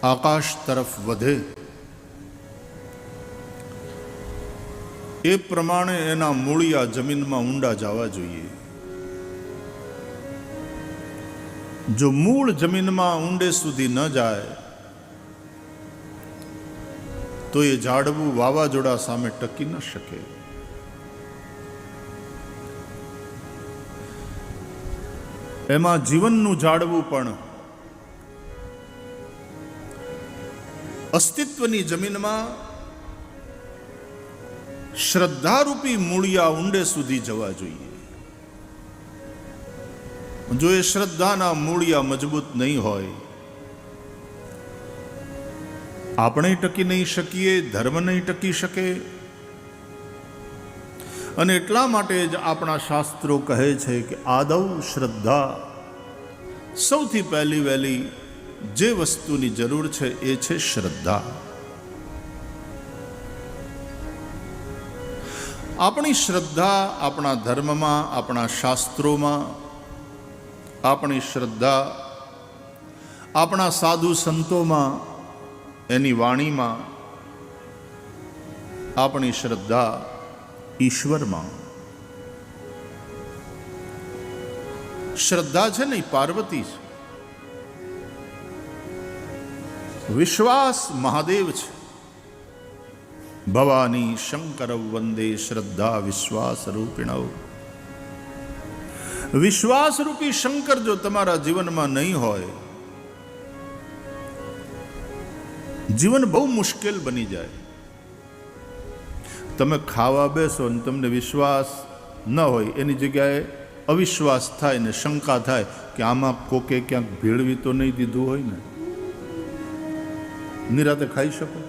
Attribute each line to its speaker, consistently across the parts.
Speaker 1: આકાશ તરફ વધે એ પ્રમાણે એના મૂળિયા જમીનમાં ઊંડા જવા જોઈએ. જો મૂળ જમીનમાં ઊંડે સુધી ન જાય તો એ ઝાડવું વાવાઝોડા સામે ટકી ન શકે. એમાં જીવનનું ઝાડવું પણ અસ્તિત્વની જમીનમાં શ્રદ્ધારૂપી મૂળિયા ઊંડે સુધી જવા જોઈએ. જો એ શ્રદ્ધાના મૂળિયા મજબૂત નહીં હોય, આપણે ટકી નહીં શકીએ, ધર્મ નહીં ટકી શકે. અને એટલા માટે જ આપણા શાસ્ત્રો કહે છે કે આદૌ શ્રદ્ધા, સૌથી પહેલી વહેલી જે વસ્તુની જરૂર છે એ છે શ્રદ્ધા. આપણી શ્રદ્ધા આપણા ધર્મમાં, આપણા શાસ્ત્રોમાં, આપણી શ્રદ્ધા આપણા સાધુ સંતોમાં, એની વાણીમાં, આપણી શ્રદ્ધા ઈશ્વરમાં. શ્રદ્ધા છે ને પાર્વતી છે, વિશ્વાસ મહાદેવ છે. ભવાની શંકર વંદે શ્રદ્ધા વિશ્વાસ રૂપિણવ. વિશ્વાસ રૂપી શંકર જો તમારા જીવનમાં નહીં હોય, જીવન બહુ મુશ્કેલ બની જાય. તમે ખાવા બેસો ને તમને વિશ્વાસ ન હોય, એની જગ્યાએ અવિશ્વાસ થાય ને શંકા થાય કે આમાં કોકે ક્યાંક ભેળવી તો નહીં દીધું હોય ને, નિરાતે ખાઈ શકો.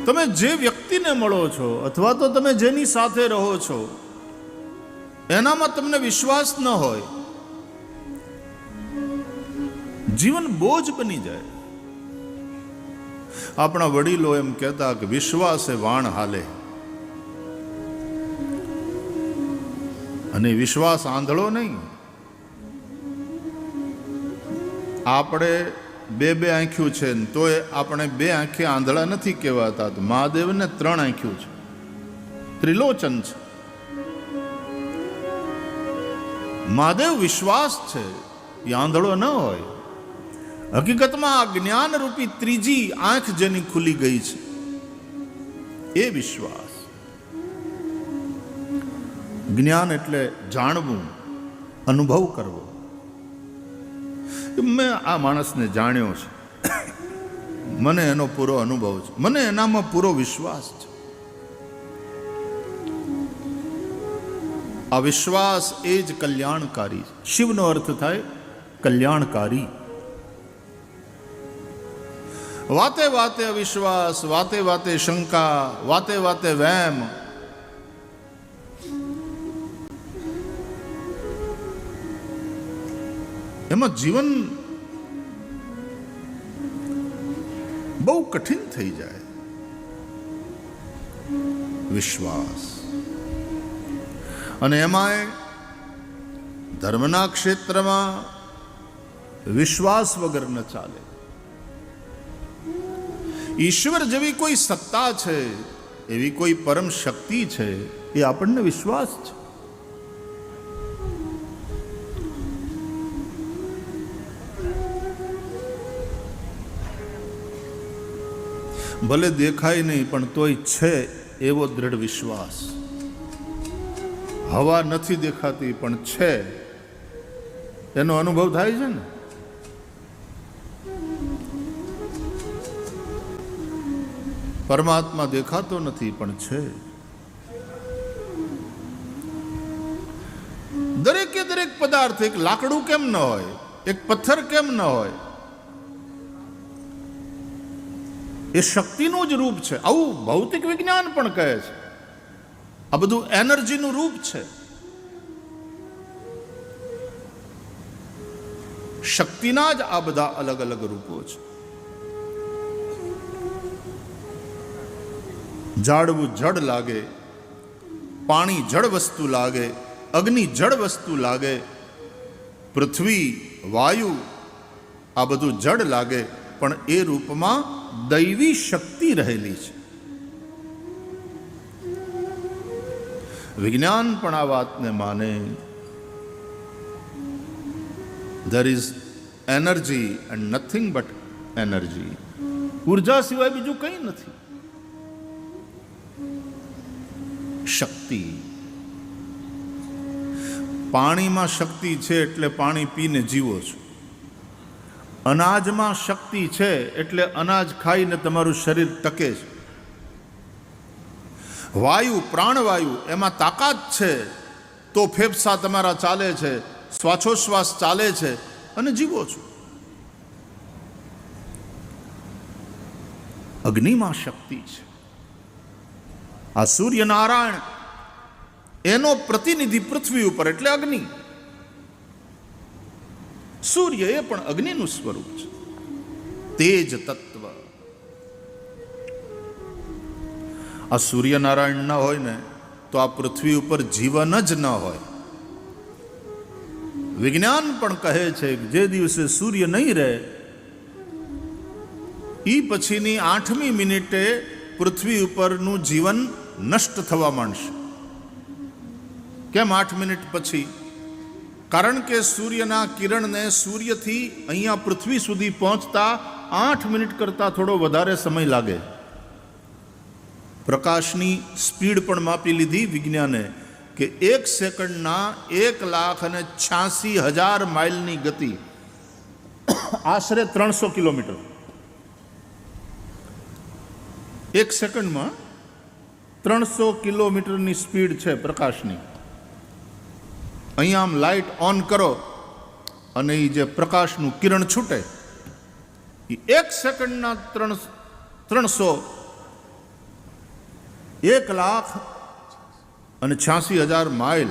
Speaker 1: તમે જે વ્યક્તિને મળો છો અથવા તો તમે જેની સાથે રહો છો એનામાં તમને વિશ્વાસ ન હોય, જીવન બોજ બની જાય. આપણા વડીલો એમ કહેતા કે વિશ્વાસે વાણ હાલે, અને વિશ્વાસ આંધળો નહીં. આપણે બે આંખ્યું છે ને તોય આપણે બે આંખે આંધળા નથી કહેવાતા. મહાદેવને 3 આંખ્યું છે, ત્રિલોચન છે. મહાદેવ વિશ્વાસ છે, એ આંધળો ન હોય. હકીકતમાં આ જ્ઞાન રૂપી ત્રીજી આંખ જેની ખુલી ગઈ છે એ વિશ્વાસ. જ્ઞાન એટલે જાણવું, અનુભવ કરવો. મેં આ માણસને જાણ્યો છે, મને એનો પૂરો અનુભવ છે, મને એનામાં પૂરો વિશ્વાસ છે. આ વિશ્વાસ એ જ કલ્યાણકારી છે. શિવનો અર્થ થાય કલ્યાણકારી. વાતે વાતે અવિશ્વાસ, વાતે વાતે શંકા, વાતે વાતે વહેમ, એમાં જીવન બહુ કઠિન થઈ જાય. વિશ્વાસ, અને એમાંય ધર્મના ક્ષેત્રમાં વિશ્વાસ વગર ન ચાલે. ઈશ્વર જેવી કોઈ સત્તા છે, એવી કોઈ પરમ શક્તિ છે, એ આપણને વિશ્વાસ છે. ભલે દેખાય નહીં પણ તોય છે એવો દ્રઢ વિશ્વાસ. હવા નથી દેખાતી પણ છે એનો અનુભવ થાય છે ને. પરમાત્મા દેખાતો નથી પણ છે. દરેકે દરેક પદાર્થ, એક લાકડું કેમ ન હોય, એક પથ્થર કેમ ન હોય, એ શક્તિનું જ રૂપ છે. આવું ભૌતિક વિજ્ઞાન પણ કહે છે. આ બધું એનર્જીનું રૂપ છે. શક્તિના જ આ બધા અલગ અલગ રૂપો છે. ઝાડવું જડ લાગે, પાણી જળ વસ્તુ લાગે, અગ્નિ જળ વસ્તુ લાગે, પૃથ્વી, વાયુ આ બધું જડ લાગે, પણ એ રૂપમાં દૈવી શક્તિ રહેલી છે. વિજ્ઞાન પણ આ વાતને માને. There is energy and nothing but energy. ઉર્જા સિવાય બીજું કંઈ નથી. શક્તિ. પાણીમાં શક્તિ છે એટલે પાણી પીને જીવો છો. અનાજમાં શક્તિ છે એટલે અનાજ ખાઈને તમારું શરીર ટકે છે. વાયુ, પ્રાણવાયુ, એમાં તાકાત છે તો ફેફસા તમારા ચાલે છે, શ્વાસોશ્વાસ ચાલે છે અને જીવો છો. અગ્નિમાં શક્તિ છે. આ સૂર્યનારાયણ એનો પ્રતિનિધિ પૃથ્વી ઉપર એટલે અગ્નિ. સૂર્ય એ પણ અગ્નિનું સ્વરૂપ છે. તેજ તત્વ. આ સૂર્યનારાયણ ન હોય ને તો આ પૃથ્વી ઉપર જીવન જ ન હોય. વિજ્ઞાન પણ કહે છે કે જે દિવસે સૂર્ય નહીં રહે એ પછીની 8મી મિનિટે પૃથ્વી ઉપરનું જીવન નષ્ટ થવા માંડશે. કેમ 8 મિનિટ પછી? કારણ કે સૂર્યના કિરણને સૂર્યથી અહીંયા પૃથ્વી સુધી પહોંચતા 8 મિનિટ કરતાં થોડો વધારે સમય લાગે. પ્રકાશની સ્પીડ પણ માપી લીધી વિજ્ઞાને કે 1 સેકન્ડના 1,86,000 માઇલની ગતિ, આશરે 300 કિલોમીટર. 1 સેકન્ડમાં 300 કિલોમીટરની સ્પીડ છે પ્રકાશની. અહીંયા આમ લાઇટ ઓન કરો અને એ જે પ્રકાશનું કિરણ છૂટે એ 1 સેકન્ડના 300 1,86,000 માઇલ.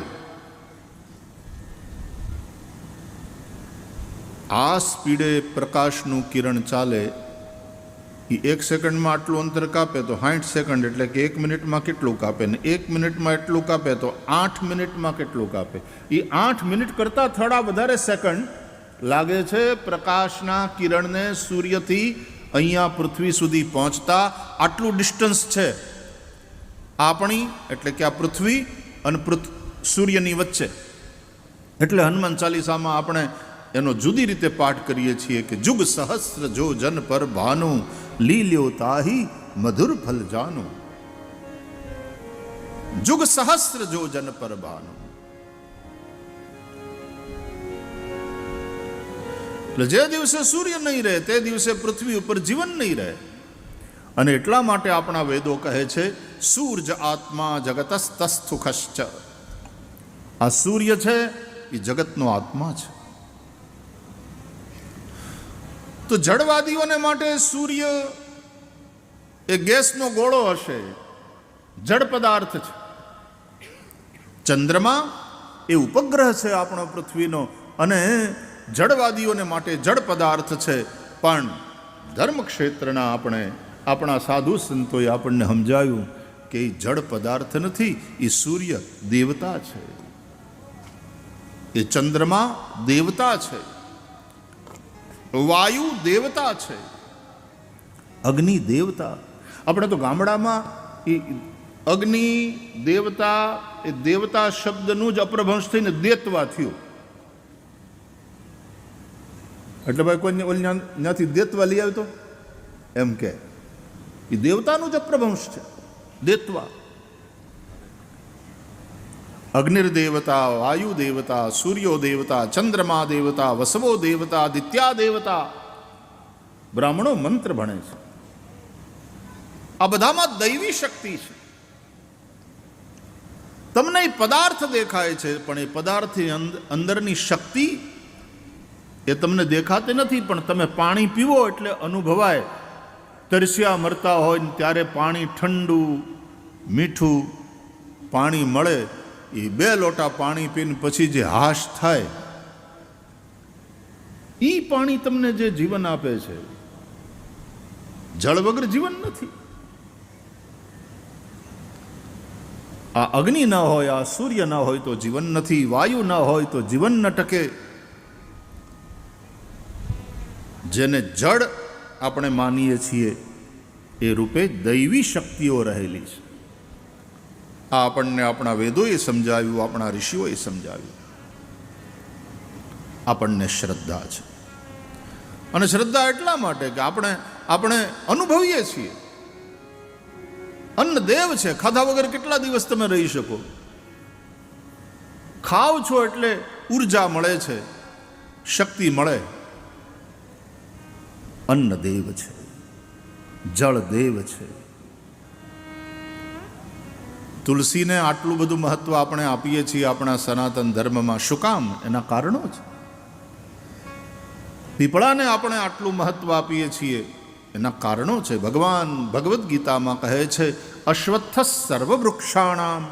Speaker 1: આ સ્પીડે પ્રકાશનું કિરણ ચાલે. એ 1 સેકન્ડમાં આટલું અંતર કાપે તો 60 સેકન્ડ એટલે કે 1 મિનિટમાં કેટલું કાપે, ને 1 મિનિટમાં એટલું કાપે તો 8 મિનિટમાં કેટલું કાપે. એ 8 મિનિટ કરતાં થોડા વધારે સેકન્ડ લાગે છે પ્રકાશના કિરણને સૂર્યથી અહીંયા પૃથ્વી સુધી પહોંચતા. આટલું ડિસ્ટન્સ છે આપણી, એટલે કે આ પૃથ્વી અને સૂર્યની વચ્ચે. એટલે હનુમાન ચાલીસામાં આપણે એનો જુદી રીતે પાઠ કરીએ છીએ કે જુગ સહસ્ર જો જન પર ભાનુ, લીલ્યો તાહી મધુર ફલ જાનુ. જુગ સહસ્ર જો જન પર ભાનુ. એટલે જે દિવસે સૂર્ય નહીં રહે તે દિવસે પૃથ્વી ઉપર જીવન નહીં રહે. અને એટલા માટે આપણા વેદો કહે છે સૂર્ય આત્મા જગતસ્તસ્થુખશ્ચ. આ સૂર્ય છે એ જગતનો આત્મા છે. તો જડવાદીઓને માટે સૂર્ય એ ગેસનો ગોળો હશે, જડ પદાર્થ છે. ચંદ્રમા એ ઉપગ્રહ છે આપણો પૃથ્વીનો, અને જડવાદીઓને માટે જડ પદાર્થ છે. પણ ધર્મક્ષેત્રના આપણા સાધુ સંતોએ આપણને સમજાયું કે એ જડ પદાર્થ નથી, એ સૂર્ય દેવતા છે, એ ચંદ્રમા દેવતા છે, વાયુ દેવતા છે, અગ્નિ દેવતા. આપણે તો ગામડામાં એ અગ્નિ દેવતા, એ દેવતા શબ્દનું જ અપ્રભંશ થઈને દેતવા થયું. એટલે ભાઈ કોઈ ત્યાંથી દેતવા લઈ આવ્યો તો એમ કે એ દેવતાનું જ અપ્રભંશ છે, દેતવા. અગ્નિર દેવતા, વાયુ દેવતા, સૂર્યો દેવતા, ચંદ્રમા દેવતા, વસવો દેવતા, આદિત્યા દેવતા. બ્રાહ્મણો મંત્ર ભણે છે. આ બધામાં દૈવી શક્તિ છે. તમને એ પદાર્થ દેખાય છે, પણ એ પદાર્થની અંદરની શક્તિ એ તમને દેખાતી નથી. પણ તમે પાણી પીવો એટલે અનુભવાય. તરસ્યા મરતા હોય ને ત્યારે પાણી ઠંડુ મીઠું પાણી મળે, એ 2 લોટા પાણી પીને પછી જે હાશ થાય, એ પાણી તમને જે જીવન આપે છે. જળ વગર જીવન નથી. આ અગ્નિ ન હોય, આ સૂર્ય ન હોય તો જીવન નથી, વાયુ ન હોય તો જીવન ન ટકે. જેને જડ આપણે માનીએ છીએ એ રૂપે દૈવી શક્તિઓ રહેલી છે. આ આપણને આપણા વેદોએ સમજાવ્યું, આપણા ઋષિઓએ સમજાવ્યું. આપણને શ્રદ્ધા છે. અને શ્રદ્ધા એટલા માટે કે આપણે અનુભવીએ છીએ. અન્ન દેવ છે. ખાધા વગર કેટલા દિવસ તમે રહી શકો? ખાવ છો એટલે ઉર્જા મળે છે, શક્તિ મળે. અન્ન દેવ છે, જળ દેવ છે. તુલસીને આટલું બધું મહત્વ આપણે આપીએ છીએ આપણા સનાતન ધર્મમાં. શું કામ? એના કારણો છે. પીપળાને આપણે આટલું મહત્વ આપીએ છીએ, એના કારણો છે. ભગવાન ભગવદ્ ગીતામાં કહે છે, અશ્વત્થ સર્વવૃક્ષાણામ.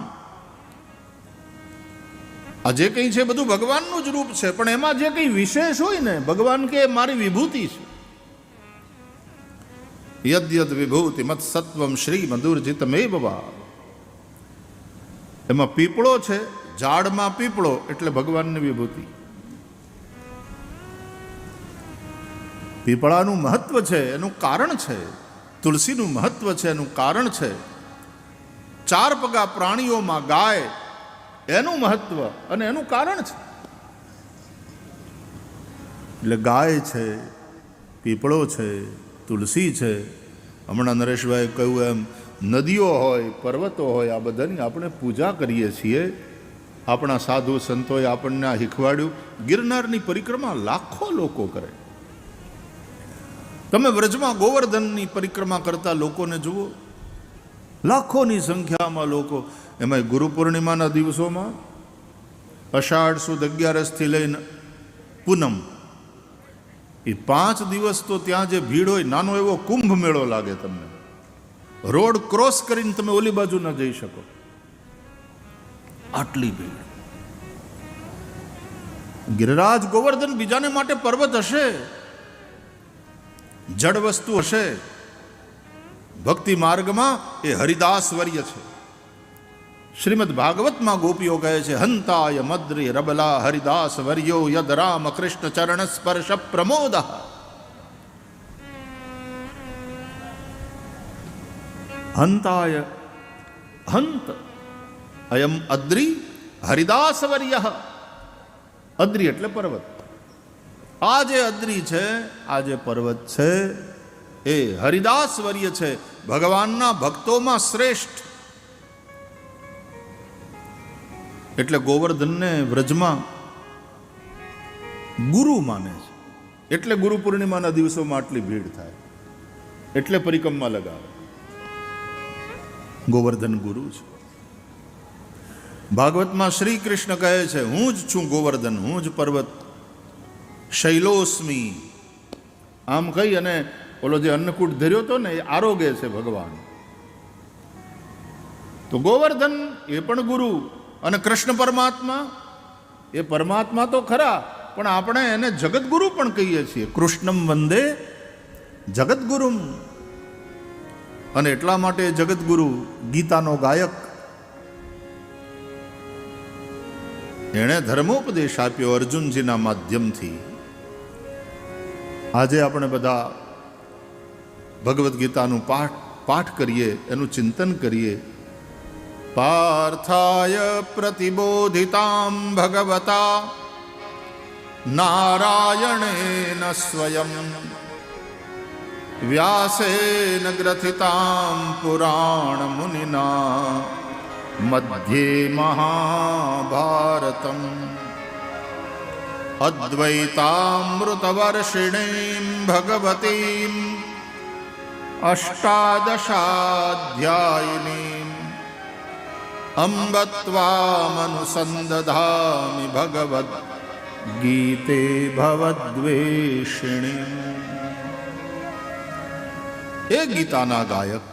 Speaker 1: આ જે કંઈ છે બધું ભગવાનનું જ રૂપ છે, પણ એમાં જે કંઈ વિશેષ હોય ને, ભગવાન કે મારી વિભૂતિ છે. યદ્યદ વિભૂતિ મત સત્વમ શ્રી મધુરજિતમેવ વા. એમાં પીપળો છે, ઝાડમાં પીપળો એટલે ભગવાનની વિભૂતિ. પીપળાનું મહત્વ છે, એનું કારણ છે. તુલસીનું મહત્વ છે, એનું કારણ છે. ચાર પગા પ્રાણીઓમાં ગાય, એનું મહત્વ અને એનું કારણ છે. એટલે ગાય છે, પીપળો છે, તુલસી છે. હમણાં નરેશભાઈ કહ્યું એમ, નદીઓ હોય, પર્વતો હોય, આ બધાની આપણે પૂજા કરીએ છીએ. આપણા સાધુ સંતોએ આપણને આ શીખવાડ્યું. ગિરનારની પરિક્રમા લાખો લોકો કરે. તમે વ્રજમાં ગોવર્ધનની પરિક્રમા કરતા લોકોને જુઓ, લાખોની સંખ્યામાં લોકો. એમાં ગુરુ પૂર્ણિમાના દિવસોમાં અષાઢ સુદ 11થી લઈને પૂનમ, એ 5 દિવસ તો ત્યાં જે ભીડ હોય, નાનો એવો કુંભ મેળો લાગે તમને. રોડ ક્રોસ કરીને તમે ઓલી બાજુ ન જઈ શકો, આટલી ભીડ. ગિરિરાજ ગોવર્ધન બીજાને માટે પર્વત હશે, જડ વસ્તુ હશે. ભક્તિ માર્ગમાં એ હરિદાસ વર્ય છે. શ્રીમદ ભાગવતમાં ગોપીઓ કહે છે, હંતાય મદ્રી રબલા હરિદાસ વર્યો યદ રામ કૃષ્ણ ચરણ સ્પર્શ પ્રમોદ. હંતાય, હંત અયમ અદ્રી હરિદાસ વર્ય. અદ્રી એટલે પર્વત. આ જે અદ્રી છે, આ જે પર્વત છે, એ હરિદાસ વર્ય છે, ભગવાનના ભક્તોમાં શ્રેષ્ઠ. એટલે ગોવર્ધનને વ્રજમાં ગુરુ માને છે. એટલે ગુરુ પૂર્ણિમાના દિવસોમાં આટલી ભીડ થાય, એટલે પરિક્રમા લગાવે. ગોવર્ધન ગુરુ છે. ભાગવતમાં શ્રી કૃષ્ણ કહે છે, હું જ છું ગોવર્ધન, હું જ પર્વત. શૈલોસ્મી. આમ કહી અને ઓલો જે અન્નકૂટ ધર્યો હતો ને, એ આરોગે છે ભગવાન. તો ગોવર્ધન એ પણ ગુરુ. અને કૃષ્ણ પરમાત્મા, એ પરમાત્મા તો ખરા, પણ આપણે એને જગતગુરુ પણ કહીએ છીએ. કૃષ્ણમ વંદે જગતગુરુમ. અને એટલા માટે જગતગુરુ, ગીતાનો ગાયક, એણે ધર્મોપદેશ આપ્યો અર્જુનજીના માધ્યમથી. આજે આપણે બધા ભગવદ્ ગીતાનું પાઠ કરીએ, એનું ચિંતન કરીએ. પાર્થાય પ્રતિબોધિતામ ભગવતા નારાયણેન સ્વયં વ્યાસેન ગ્રથિતામ પુરાણ મુનિના મધ્યે મહાભારતમ અદ્વૈતામૃતવર્ષિણીમ ભગવતીમ અષ્ટાદશાધ્યાયિનીમ અંબ ત્વામનુસંદધામિ ભગવદ્ ગીતે ભવદ્વેષિણી. એ ગીતાના ગાયક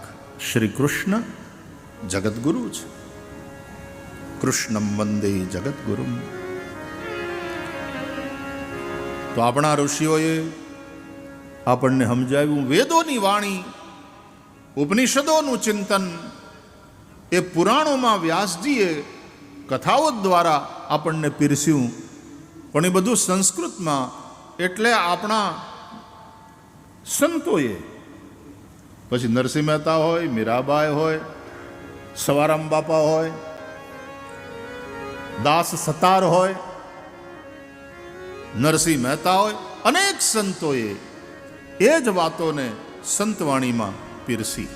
Speaker 1: શ્રી કૃષ્ણ જગતગુરુ છે. કૃષ્ણમ વંદે જગતગુરુમ. તો આપણા ઋષિઓએ આપણને સમજાવ્યું. વેદોની વાણી, ઉપનિષદોનું ચિંતન, એ પુરાણોમાં વ્યાસજીએ કથાઓ દ્વારા આપણને પીરસ્યું. પણ એ બધું સંસ્કૃતમાં. એટલે આપણા સંતોએ, પછી નરસિંહ મહેતા હોય, મીરાબાઈ હોય, સવારામ બાપા હોય, દાસ સતાર હોય, નરસિંહ મહેતા હોય, અનેક સંતોએ એ જ વાતોને સંતવાણીમાં પીરસી.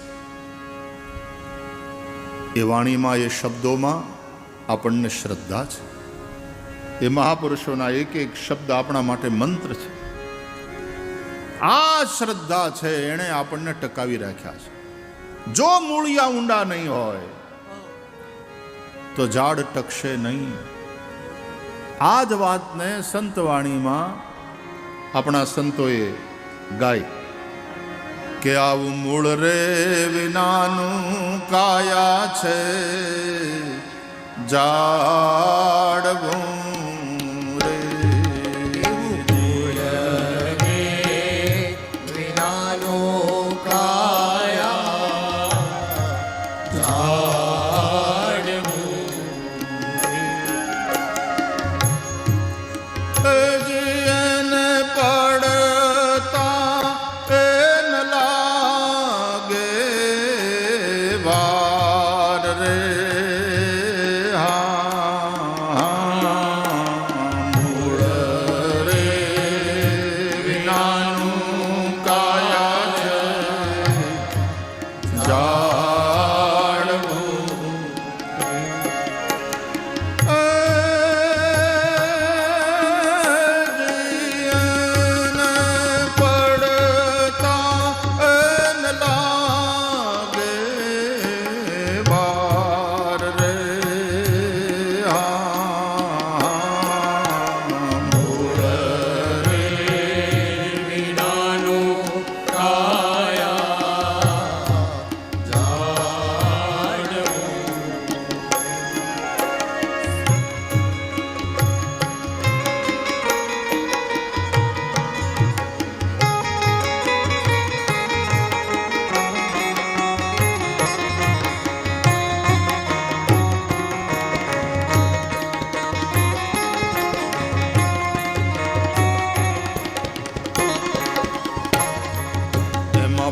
Speaker 1: એ વાણીમાં, એ શબ્દોમાં આપણને શ્રદ્ધા છે. એ મહાપુરુષોના એક એક શબ્દ આપણા માટે મંત્ર છે. આ શ્રદ્ધા છે એણે આપણને ટકાવી રાખ્યા છે. જો મૂળિયા ઊંડા નહીં હોય તો ઝાડ ટકશે નહીં. આ જ વાતને સંતવાણીમાં આપણા સંતોએ ગાય કે આવું મૂળ રે વિનાનું કાયા છે જાડવું રે.
Speaker 2: મૂળ રે વિનાનું કાયા જાડવું
Speaker 1: એને પડતા એન લાગે વાર રે. મૂળ રે વિનાનું કાયા છે જાડવું.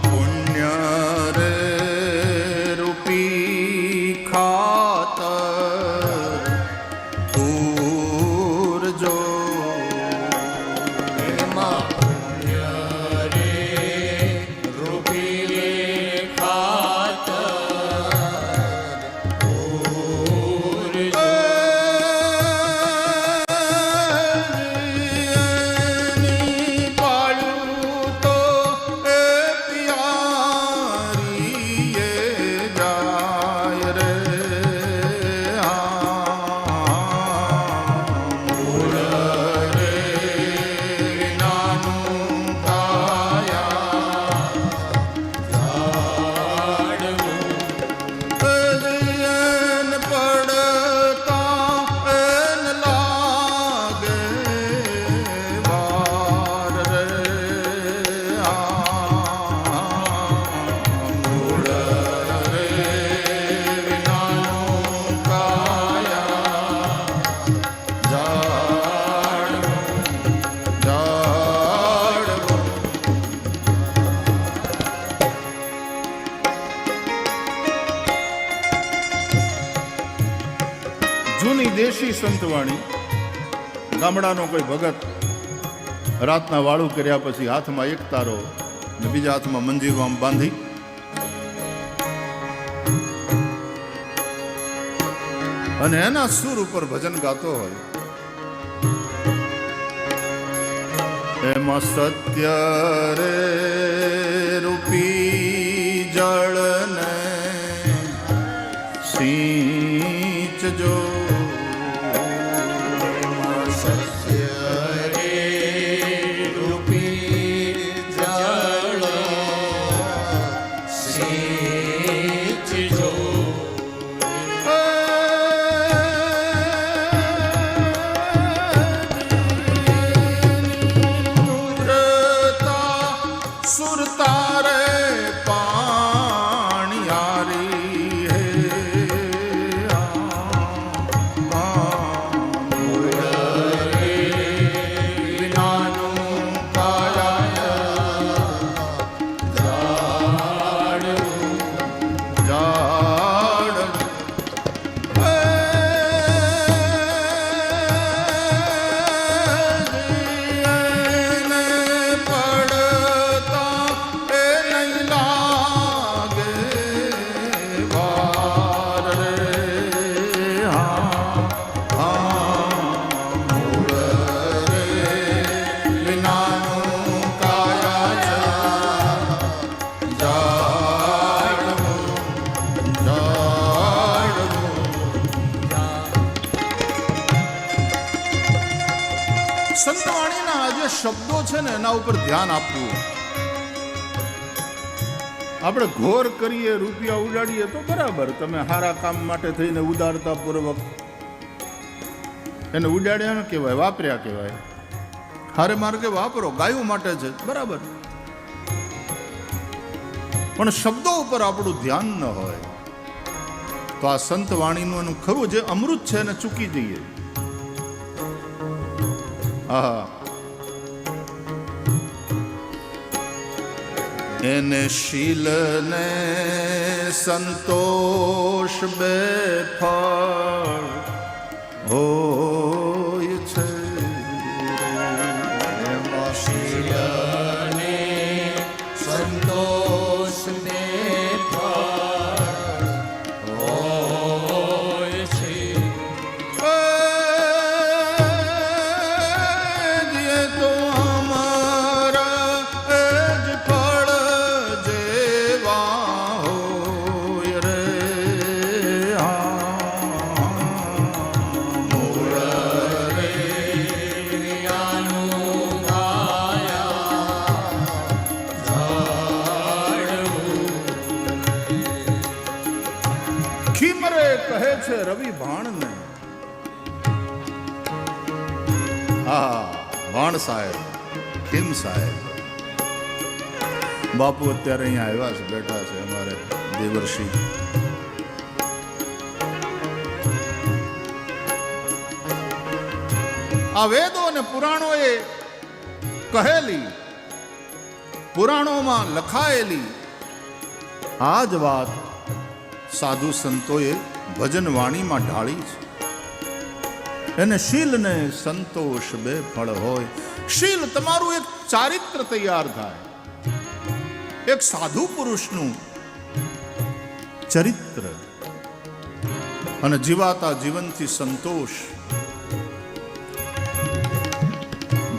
Speaker 1: પુણ્ય રે રૂપી ખાતર પૂરજો.
Speaker 2: એમાં પુણ્ય રે રૂપી ખાતર પૂરજો.
Speaker 1: પાળ્યું તો એ પિયારી એ જાય રે. મૂળ રે વિનાનું કાયા
Speaker 2: જાડવું
Speaker 1: એન પડતા એન લાગે વાર રે. મૂળ રે વિનાનું કાયા જાડવું જાડવું. જૂની દેશી સંતવાણી. ગામડાનો કોઈ ભગત રાતના વાળું કર્યા પછી હાથમાં એક તારો ને બીજા હાથમાં મંજીરો આમ બાંધી અને એના સુર ઉપર ભજન ગાતો હોય. એમાં સત્ય રે રૂપી જળને સિંચજો.
Speaker 2: સત્ય રે રૂપી જળ સિંચજો.
Speaker 1: સુરતા રે શબ્દો છે ને એના ઉપર ધ્યાન આપવું. આપણે ઘોર કરીએ, રૂપિયા ઉડાડીએ તો બરાબર, તમે સારા કામ માટે થઈને ઉદારતા પૂર્વક એને ઉડાડ્યા ન કહેવાય, વાપર્યા કહેવાય. હારે માર્ગે વાપરો, ગાયું માટે છે, બરાબર. પણ શબ્દો ઉપર આપણું ધ્યાન ન હોય તો આ સંત વાણીનું એનું ખરું જે અમૃત છે એને ચૂકી જઈએ. હા, એને શીલ ને સંતોષ બે ફળ હોય છે.
Speaker 2: એમાં શીલ ને સંતોષ ને ફળ હોય છે.
Speaker 1: ये तो हमारा एज फल जेवा होय रे.
Speaker 2: મૂળ રે ક્રિયાનું કાયા ઝાડવું.
Speaker 1: ખીમરે કહે છે રવિ ભાણને. હા, ભાણ સાહેબ, ખીમ સાહેબ. બાપુ અત્યારે અહીંયા આવ્યા છે, બેઠા છે અમારે દેવર્ષિ. આ વેદો અને પુરાણોએ કહેલી, પુરાણોમાં લખાયેલી આ જ વાત સાધુ સંતોએ ભજન વાણીમાં ઢાળી છે. એને શીલ ને સંતોષ બે ફળ હોય. શીલ તમારું એક ચારિત્ર તૈયાર થાય, એક સાધુ પુરુષનું ચરિત્ર, અને જીવાતા જીવનથી સંતોષ.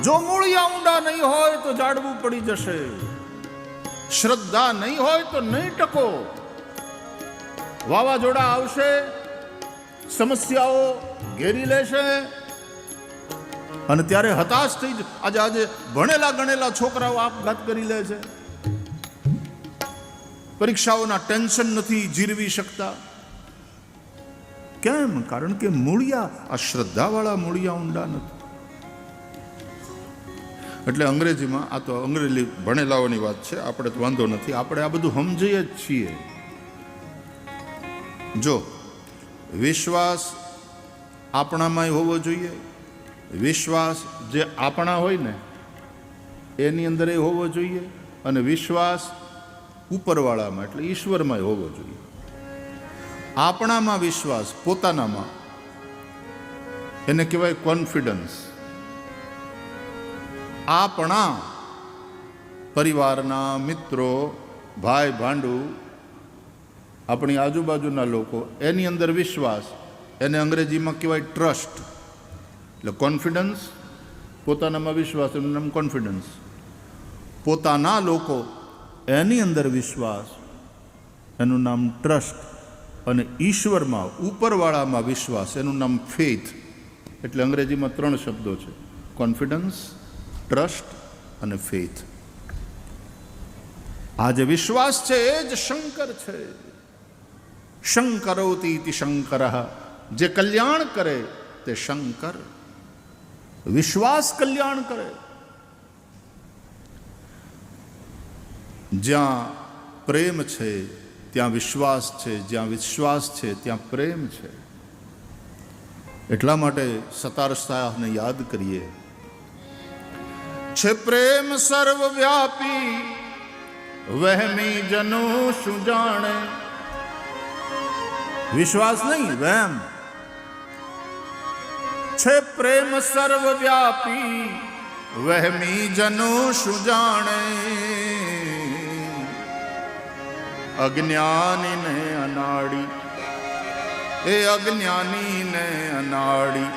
Speaker 1: જો મૂળિયા ઊંડા નહીં હોય તો જાડવું પડી જશે. શ્રદ્ધા નહીં હોય તો નહીં ટકો. વાવાઝોડા આવશે, સમસ્યાઓ ઘેરી લેશે, અને ત્યારે હતાશ થઈ જ આજે ભણેલા ગણેલા છોકરાઓ આપઘાત કરી લે છે. પરીક્ષાઓના ટેન્શન નથી જીરવી શકતા. કેમ? કારણ કે મૂળિયા, આ શ્રદ્ધાવાળા મૂળિયા ઊંડા નથી. એટલે અંગ્રેજીમાં, આ તો અંગ્રેજી ભણેલાઓની વાત છે, આપણે તો વાંધો નથી, આપણે આ બધું સમજીએ જ છીએ. જો વિશ્વાસ આપણામાં હોવો જોઈએ, વિશ્વાસ જે આપણા હોય ને એની અંદર હોવો જોઈએ, અને વિશ્વાસ ઉપરવાળામાં એટલે ઈશ્વરમાં હોવો જોઈએ. આપણામાં વિશ્વાસ, પોતાનામાં, એને કહેવાય કોન્ફિડન્સ. આપણા પરિવારના મિત્રો, ભાઈ ભાંડુ, આપણી આજુબાજુના લોકો, એની અંદર વિશ્વાસ, એને અંગ્રેજીમાં કહેવાય ટ્રસ્ટ. એટલે કોન્ફિડન્સ, પોતાનામાં વિશ્વાસ, એનું નામ કોન્ફિડન્સ. પોતાના લોકો, એની અંદર વિશ્વાસ, એનું નામ ટ્રસ્ટ. અને ઈશ્વરમાં, ઉપરવાળામાં વિશ્વાસ, એનું નામ ફેથ. એટલે અંગ્રેજીમાં 3 શબ્દો છે: કોન્ફિડન્સ, ટ્રસ્ટ અને ફેથ. આ જે વિશ્વાસ છે એ જ શંકર છે. શંકરોતિ ઇતિ શંકરઃ. જે કલ્યાણ કરે તે શંકર. વિશ્વાસ કલ્યાણ કરે. જ્યાં પ્રેમ છે ત્યાં વિશ્વાસ છે, જ્યાં વિશ્વાસ છે ત્યાં પ્રેમ છે. એટલા માટે સતાર શાહને યાદ કરીએ. છે પ્રેમ સર્વવ્યાપી, વહેમી જનો શું જાણે. વિશ્વાસ નહીં, વહેમ. છે પ્રેમ સર્વવ્યાપી, વહેમી જનો શું જાણે. અજ્ઞાનીને અનાડી, એ અજ્ઞાનીને અનાડી.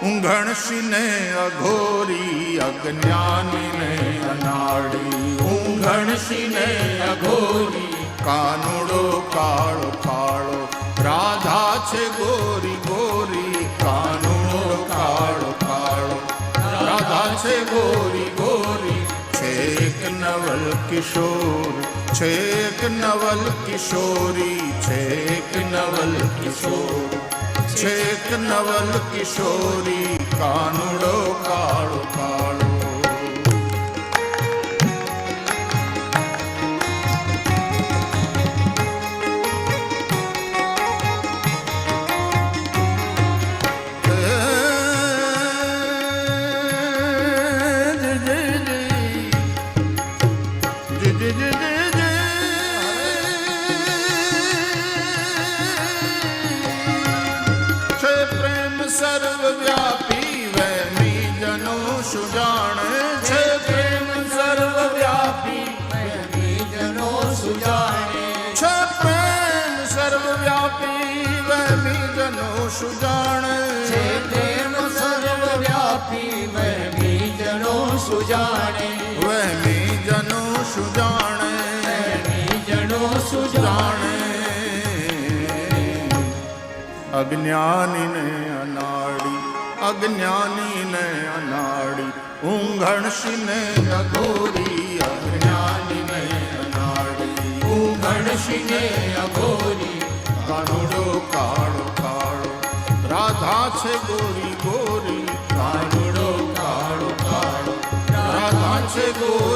Speaker 1: ઊંઘણશીને અઘોરી, અજ્ઞાનીને અનાડી.
Speaker 2: ઊંઘણશીને અઘોરી,
Speaker 1: કાનુડો કાળો કાળો, રાધા છે ગોરી ગોરી. કાનુડો કાળો કાળો, રાધા છે ગોરી નવલ કિશોર, છેક નવલ કિશોરી, છેક નવલ કિશોર, છેક નવલ કિશોરી, કાનુડો કાળો કાળો. સર્વવ્યાપી વહેમી જનો સુજાણે છે,
Speaker 2: પ્રેમ સર્વવ્યાપી વહેમી જનો સુજાણે
Speaker 1: છે પ્રેમ સર્વવ્યાપી વહેમી જનો સુજાણે
Speaker 2: છે, પ્રેમ સર્વવ્યાપી વહેમી જનો સુજાણે
Speaker 1: વહેમી જનો સુજાણે
Speaker 2: વહેમી જનો સુજાણે.
Speaker 1: અજ્ઞાનીને અનાડી, અજ્ઞાનીને અનાડી, ઊંઘણશીને અઘોરી, અજ્ઞાનીને અનાડી,
Speaker 2: ઊંઘણશીને અઘોરી,
Speaker 1: કાનુડો કાળો કાળો. રાધા છે ગોરી ગોરી,
Speaker 2: કાનુડો કાળો કાળો,
Speaker 1: રાધા છે ગોરી